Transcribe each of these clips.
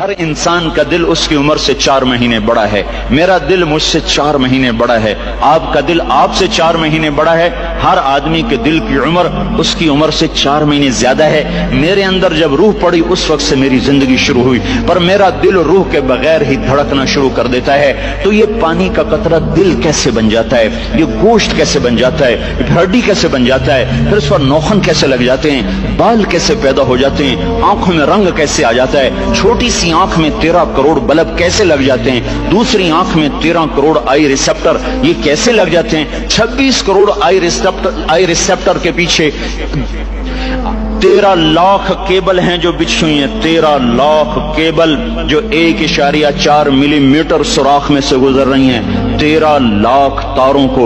ہر انسان کا دل اس کی عمر سے 4 مہینے بڑا ہے. میرا دل مجھ سے 4 مہینے بڑا ہے. آپ کا دل آپ سے 4 مہینے بڑا ہے. ہر آدمی کے دل کی عمر اس کی عمر سے 4 مہینے زیادہ ہے. میرے اندر جب روح پڑی اس وقت سے میری زندگی شروع ہوئی، پر میرا دل روح کے بغیر ہی دھڑکنا شروع کر دیتا ہے. تو یہ پانی کا قطرہ دل کیسے بن جاتا ہے؟ یہ گوشت کیسے بن جاتا ہے؟ ہڈی کیسے بن جاتا ہے؟ پھر اس پر نوخن کیسے لگ جاتے ہیں؟ بال کیسے پیدا ہو جاتے ہیں؟ آنکھوں میں رنگ کیسے آ جاتا ہے؟ چھوٹی سی آنکھ میں 13 کروڑ بلب کیسے لگ جاتے ہیں؟ دوسری آنکھ میں 13 کروڑ آئی ریسپٹر یہ کیسے لگ جاتے ہیں؟ 26 کروڑ آئی ریسپٹر کے پیچھے 13 لاکھ کیبل ہیں جو بچھی ہوئی ہیں. 13 لاکھ کیبل جو 1.4 ملی میٹر سوراخ میں سے گزر رہی ہیں. 13 لاکھ تاروں کو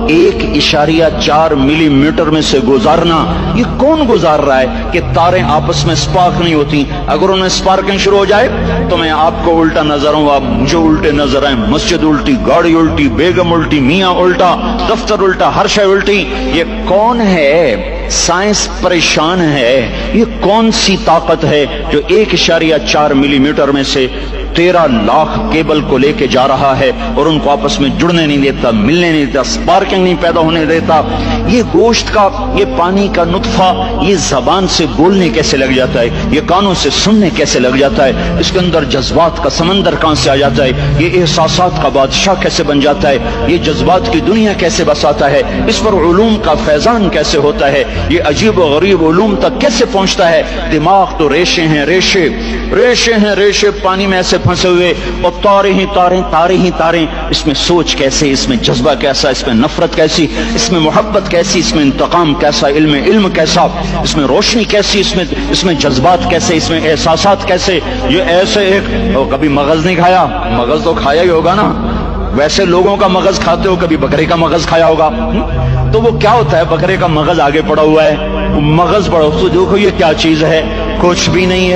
1.4 ملی میٹر میں سے گزارنا، یہ کون گزار رہا ہے کہ تاریں آپس میں سپارک نہیں ہوتی؟ اگر انہیں سپارکنگ شروع ہو جائے تو میں آپ کو الٹا نظر ہوں، آپ مجھے الٹے نظر آئیں. مسجد الٹی، گاڑی الٹی، بیگم الٹی، میاں الٹا، دفتر الٹا، ہر شے الٹی. یہ کون ہے؟ سائنس پریشان ہے. یہ کون سی طاقت ہے جو 1.4 ملی میٹر میں سے 13 لاکھ کیبل کو لے کے جا رہا ہے اور ان کو آپس میں جڑنے نہیں دیتا، ملنے نہیں دیتا، سپارکنگ نہیں پیدا ہونے دیتا؟ یہ گوشت کا، یہ پانی کا نطفہ یہ زبان سے بولنے کیسے لگ جاتا ہے؟ یہ کانوں سے سننے کیسے لگ جاتا ہے؟ اس کے اندر جذبات کا سمندر کہاں سے آ جاتا ہے؟ یہ احساسات کا بادشاہ کیسے بن جاتا ہے؟ یہ جذبات کی دنیا کیسے بساتا ہے؟ اس پر علوم کا فیضان کیسے ہوتا ہے؟ یہ عجیب و غریب علوم تک کیسے پہنچتا ہے؟ دماغ تو ریشے ہیں، ریشے پانی میں ایسے پھنسے ہوئے، اور تارے ہی تاریں. اس میں سوچ کیسے، اس میں جذبہ کیسا، اس میں نفرت کیسی، اس میں محبت کیسی، اس میں انتقام کیسا، علم کیسا، اس میں روشنی کیسی، اس میں جذبات کیسے، اس میں احساسات کیسے. یہ ایسے ایک کبھی مغز نہیں کھایا؟ مغز تو کھایا ہی ہوگا نا. ویسے لوگوں کا مغز کھاتے ہو، کبھی بکرے کا مغز کھایا ہوگا. تو وہ کیا ہوتا ہے؟ بکرے کا مغز آگے پڑا ہوا ہے، مغز پڑا، تو دیکھو یہ کیا چیز ہے؟ کچھ بھی نہیں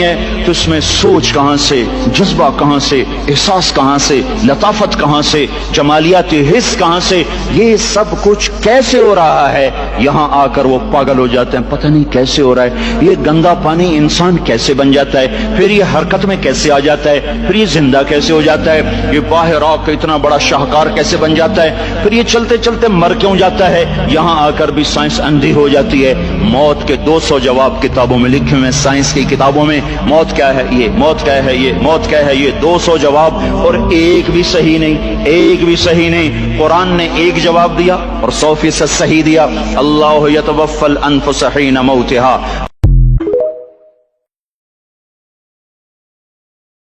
ہے. تو اس میں سوچ کہاں سے، جذبہ کہاں سے، احساس کہاں سے، لطافت کہاں سے، جمالیات حس کہاں سے؟ یہ سب کچھ کیسے ہو رہا ہے؟ یہاں آ کر وہ پاگل ہو جاتے ہیں، پتہ نہیں کیسے ہو رہا ہے. یہ گندا پانی انسان کیسے بن جاتا ہے؟ پھر یہ حرکت میں کیسے آ جاتا ہے؟ پھر یہ زندہ کیسے ہو جاتا ہے؟ یہ باہر راک اتنا بڑا شاہکار کیسے بن جاتا ہے؟ پھر یہ چلتے چلتے مر کیوں جاتا ہے؟ یہاں آ کر بھی سائنس اندھی ہو جاتی ہے. موت کے 200 جواب کتابوں میں لکھے ہوئے، سائنس کی کتابوں میں. موت کیا ہے؟ موت کیا ہے؟ موت کیا ہے؟ 200 جواب، اور ایک بھی صحیح نہیں. قرآن نے ایک جواب دیا اور 100% صحیح دیا. اللہ یتوفی الانفس حین موتها.